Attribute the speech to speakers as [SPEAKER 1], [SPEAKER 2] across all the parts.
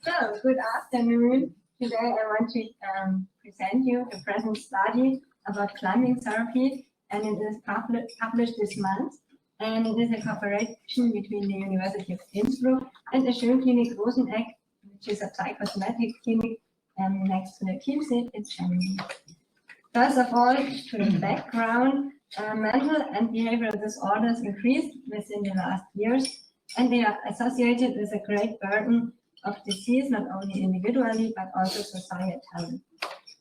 [SPEAKER 1] So, good afternoon. Today I want to present you a present study about climbing therapy, and it is published this month. And it is a cooperation between the University of Innsbruck and the Schönklinik Roseneck, which is a psychosomatics clinic next to the Chiemsee in Germany. First of all, to the background, mental and behavioral disorders increased within the last years, and they are associated with a great burden of disease, not only individually, but also societally.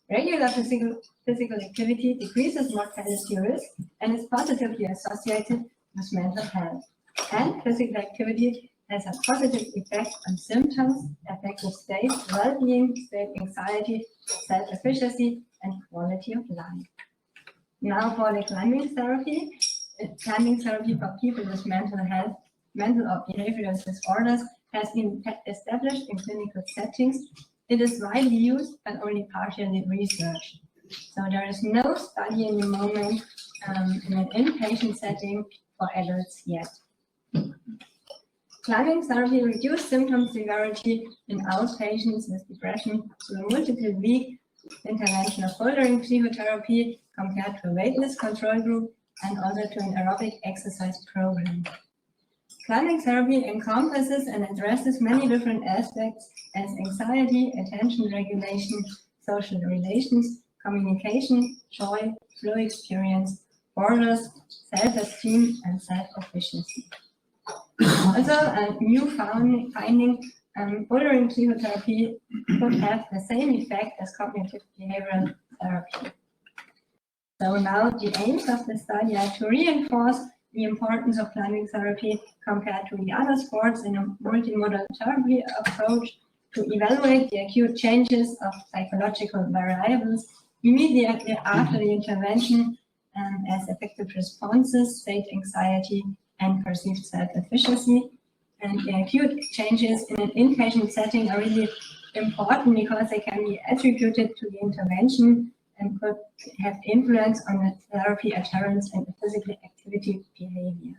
[SPEAKER 1] Regular physical activity decreases mortality risk and is positively associated with mental health. And physical activity has a positive effect on symptoms, affective state, well-being, state anxiety, self-efficacy, and quality of life. Now for the climbing therapy. Climbing therapy for people with mental health, mental or behavioral disorders has been established in clinical settings. It is widely used but only partially researched. So there is no study in the moment in an inpatient setting for adults yet. Climbing therapy reduced symptom severity in outpatients with depression through a multiple-week intervention of bouldering psychotherapy compared to a weightless control group and also to an aerobic exercise program. Climbing therapy encompasses and addresses many different aspects as anxiety, attention regulation, social relations, communication, joy, flow experience, borders, self-esteem, and self-efficiency. Also, a new finding, bouldering psychotherapy could have the same effect as cognitive behavioral therapy. So now the aims of the study are to reinforce the importance of climbing therapy compared to the other sports in a multimodal therapy approach, to evaluate the acute changes of psychological variables immediately after the intervention as effective responses, state anxiety, and perceived self-efficacy. And the acute changes in an inpatient setting are really important because they can be attributed to the intervention and could have influence on the therapy adherence and the physical activity behavior.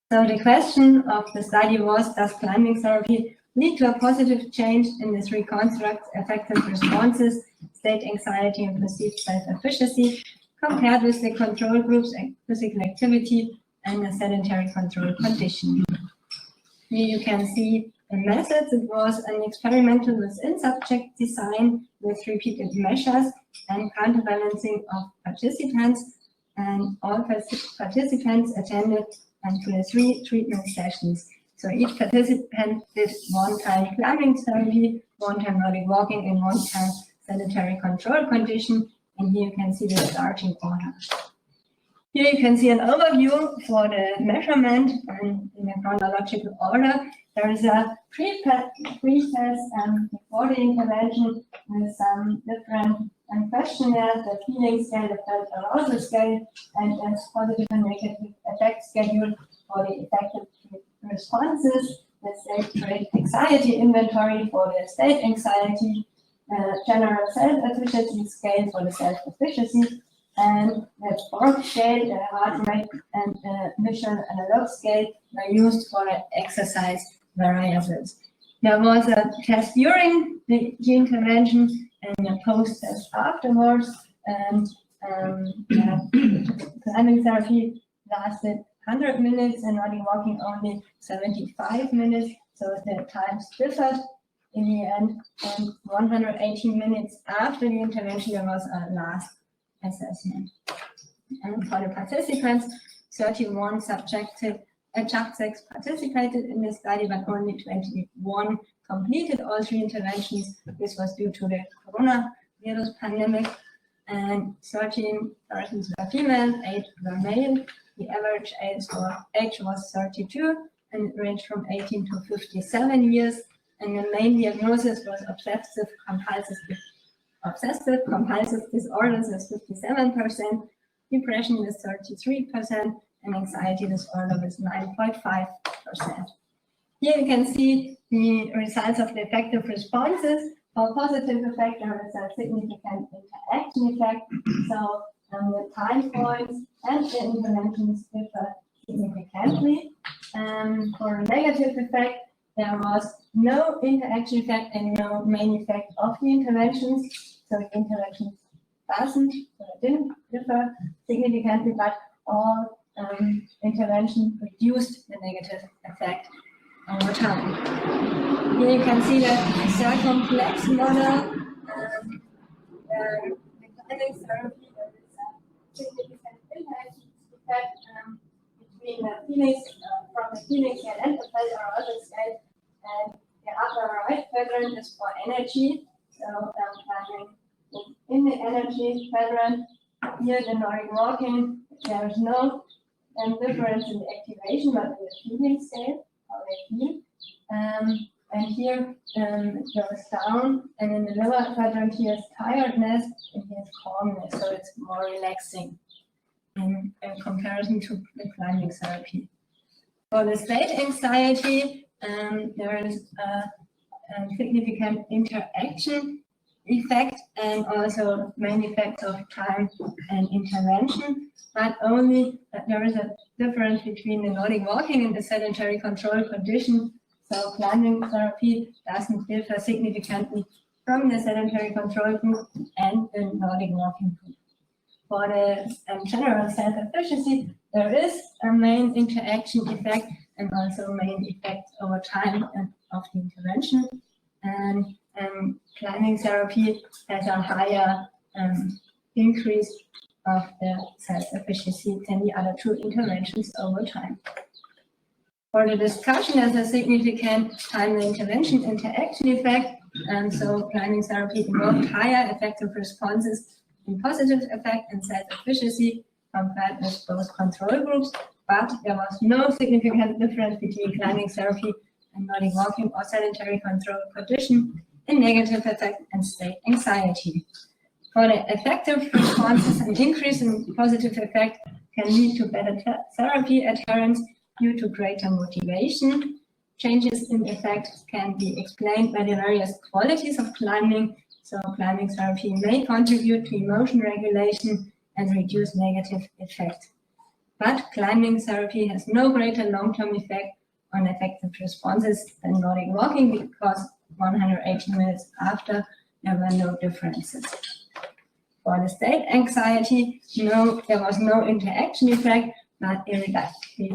[SPEAKER 1] So the question of the study was, does climbing therapy lead to a positive change in the three constructs, effective responses, state anxiety, and perceived self-efficacy, compared with the control groups and physical activity and a sedentary control condition? Here you can see the methods. It was an experimental within-subject design with repeated measures and counterbalancing of participants, and all participants attended to the 3 treatment sessions. So each participant did 1 time climbing therapy, 1 time Nordic walking, and 1 time sedentary control condition. And here you can see the starting order. Here you can see an overview for the measurement and in a chronological order. There is a pre-test before the intervention with some different questionnaires, the feeling scale, the felt arousal scale, and a positive and negative effect schedule for the effective responses, the state trait anxiety inventory for the state anxiety, general self-efficacy scale for the self-efficacy, and the fork scale, the heart rate, and the visual analog scale were used for the exercise variables. There was a test during the intervention and a post-test afterwards, and climbing therapy lasted 100 minutes and Nordic walking only 75 minutes, so the times differed in the end, and 118 minutes after the intervention there was a last assessment. And for the participants, 31 subjects participated in the study, but only 21 completed all 3 interventions. This was due to the coronavirus pandemic, and 13 persons were female, 8 were male. The average age was 32 and it ranged from 18 to 57 years. And the main diagnosis was obsessive compulsive disorders with 57%, depression with 33%, and anxiety disorder with 9.5%. Here you can see the results of the effective responses. For positive effect, there is a significant interaction effect. So the time points and the interventions differ significantly. For a negative effect, there was no interaction effect and no main effect of the interventions. So the interventions didn't differ significantly, but all intervention reduced the negative effect over time. Here you can see that circumplex model, the clinic therapy, there is a significant impact effect between the Phoenix, from the Phoenix and the Thaller scale, and the upper right quadrant is for energy. So in the energy quadrant, here the Nordic walking, there is no difference in the activation, but in the feeling scale, how they feel. And here it goes down, and in the lower quadrant here is tiredness, and here is calmness, so it's more relaxing in comparison to the climbing therapy. For the state anxiety, there is a significant interaction effect and also main effects of time and intervention, but only there is a difference between the Nordic walking and the sedentary control condition. So climbing therapy doesn't differ significantly from the sedentary control group and the Nordic walking group. For the general self-efficacy, there is a main interaction effect and also main effects over time of the intervention. And climbing therapy has a higher increase of the self-efficacy than the other two interventions over time. For the discussion, there's a significant timely intervention interaction effect, and so climbing therapy involved higher effective responses in positive effect and self-efficacy compared with both control groups, but there was no significant difference between climbing therapy and Nordic walking or sedentary control condition in negative effect and state anxiety. For the effective responses, an increase in positive effect can lead to better therapy adherence due to greater motivation. Changes in effect can be explained by the various qualities of climbing. So climbing therapy may contribute to emotion regulation and reduce negative effect. But climbing therapy has no greater long-term effect on effective responses than Nordic walking because 180 minutes after, there were no differences. For the state anxiety, there was no interaction effect, but a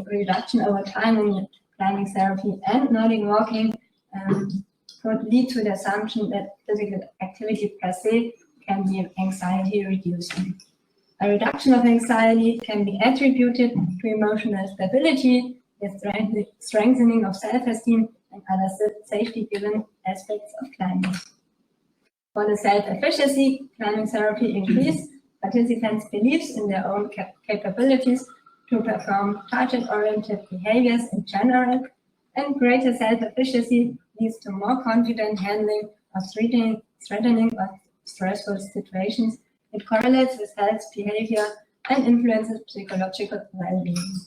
[SPEAKER 1] reduction over time in the climbing therapy and Nordic walking could lead to the assumption that physical activity per se can be anxiety reducing. A reduction of anxiety can be attributed to emotional stability, the strengthening of self-esteem, and other safety-given aspects of climbing. For the self-efficacy, climbing therapy increased participants' beliefs in their own capabilities to perform target-oriented behaviors in general, and greater self-efficacy leads to more confident handling of threatening or stressful situations. It correlates with health behavior and influences psychological well-being.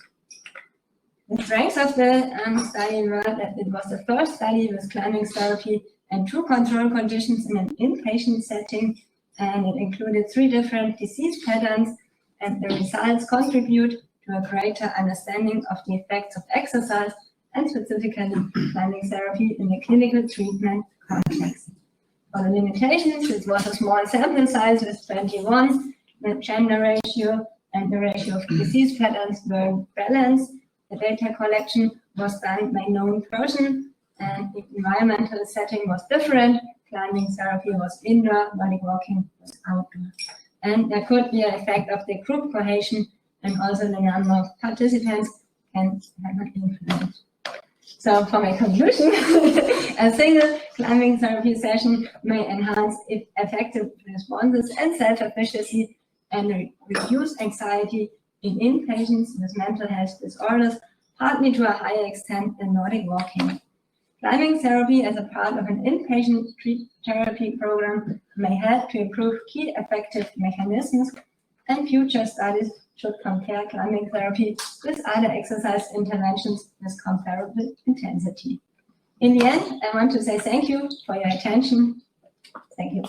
[SPEAKER 1] The strengths of the study were that it was the first study with climbing therapy and two control conditions in an inpatient setting, and it included 3 different disease patterns, and the results contribute to a greater understanding of the effects of exercise and specifically climbing therapy in the clinical treatment context. For the limitations, it was a small sample size with 21, the gender ratio and the ratio of disease patterns were balanced. The data collection was done by known person, and the environmental setting was different. Climbing therapy was indoor, Nordic walking was outdoor. And there could be an effect of the group cohesion, and also the number of participants can have an influence. So for my conclusion, a single climbing therapy session may enhance effective responses and self-efficacy and reduce anxiety in inpatients with mental health disorders, partly to a higher extent than Nordic walking. Climbing therapy as a part of an inpatient therapy program may help to improve key effective mechanisms, and future studies should compare climbing therapy with other exercise interventions with comparable intensity. In the end, I want to say thank you for your attention. Thank you.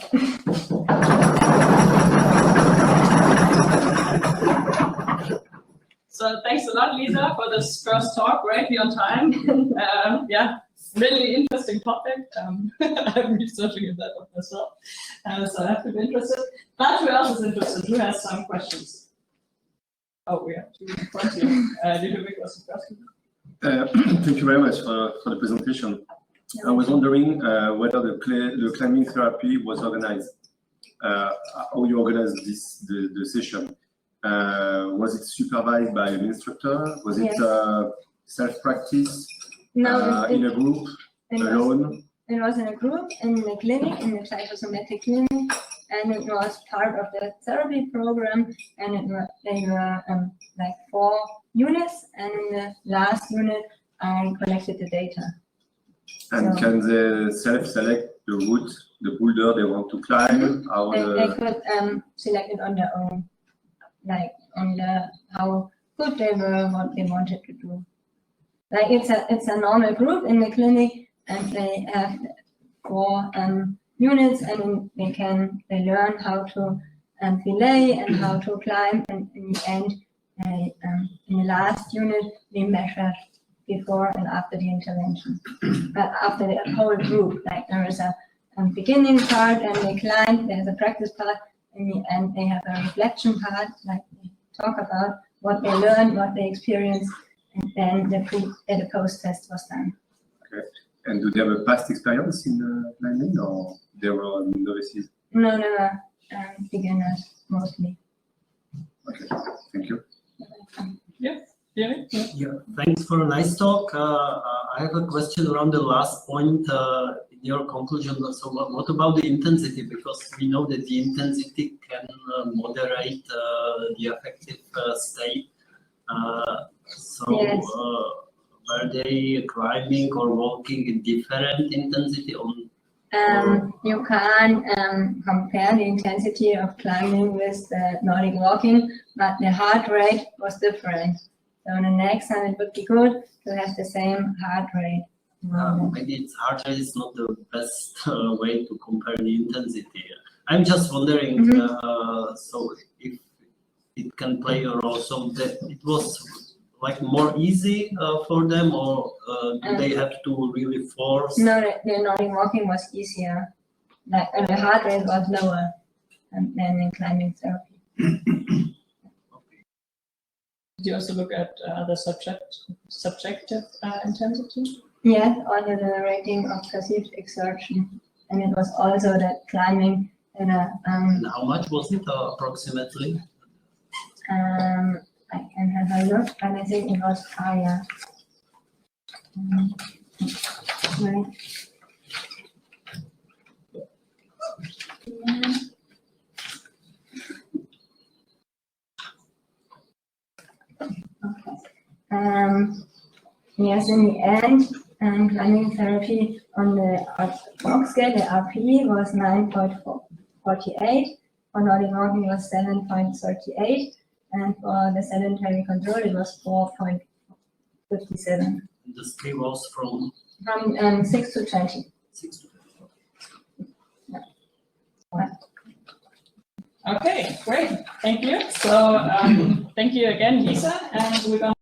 [SPEAKER 2] So thanks a lot, Lisa, for this first talk, right? Be on time. Yeah, really interesting topic. I'm researching that up myself, so I have to be interested. But who else is interested? Who has some questions? Oh, we have two in front here. Ludovic was the first.
[SPEAKER 3] Thank you very much for the presentation. I was wondering whether the climbing therapy was organized. How you organized the session? Was it supervised by an instructor? Was it self-practice?
[SPEAKER 1] No,
[SPEAKER 3] in a group, alone?
[SPEAKER 1] It was in a group, in the clinic, in the psychosomatic clinic, and it was part of the therapy program, and they were like 4 units, and in the last unit, I collected the data.
[SPEAKER 3] And so, can they self-select the route, the boulder they want to climb?
[SPEAKER 1] They could select it on their own, like on how good they were, what they wanted to do. Like it's a normal group in the clinic, and they have 4 units, and they learn how to belay and how to climb, and in the end, in the last unit, we measured before and after the intervention. After the whole group, like there is a beginning part, and they climb, there's a practice part, in the end they have a reflection part, like they talk about what they learned, what they experienced, and then the post-test was done.
[SPEAKER 3] Okay. And do they have a past experience in climbing, or they were novices?
[SPEAKER 1] No, they were beginners mostly.
[SPEAKER 3] Okay, thank you.
[SPEAKER 2] Yeah. Yeah,
[SPEAKER 4] thanks for a nice talk. I have a question around the last point in your conclusion. So what about the intensity? Because we know that the intensity can moderate the affective state.
[SPEAKER 1] Yes.
[SPEAKER 4] Were they climbing or walking in different intensity?
[SPEAKER 1] You can't compare the intensity of climbing with the Nordic walking, but the heart rate was different. So the next time it would be good to have the same heart rate.
[SPEAKER 4] Maybe heart rate is not the best way to compare the intensity. I'm just wondering, so if it can play a role, so that it was like more easy for them, or do they have to really force?
[SPEAKER 1] No, the Nordic walking was easier. Like the heart rate was lower than in climbing therapy.
[SPEAKER 2] Did you also look at the subjective intensity?
[SPEAKER 1] Yes, also the rating of perceived exertion, and it was also that climbing in a.
[SPEAKER 4] And how much was it approximately?
[SPEAKER 1] I can have a look, and I think it was higher. Right. Yeah. Yes, in the end, climbing therapy on the box scale, the RP was 9.48, for Nordic walking was 7.38, and for the sedentary control it was 4.57.
[SPEAKER 4] The scale was from
[SPEAKER 1] 6 to 20.
[SPEAKER 4] 6 to 20.
[SPEAKER 1] Yeah.
[SPEAKER 2] Okay, great. Thank you. So thank you again, Lisa, and we're going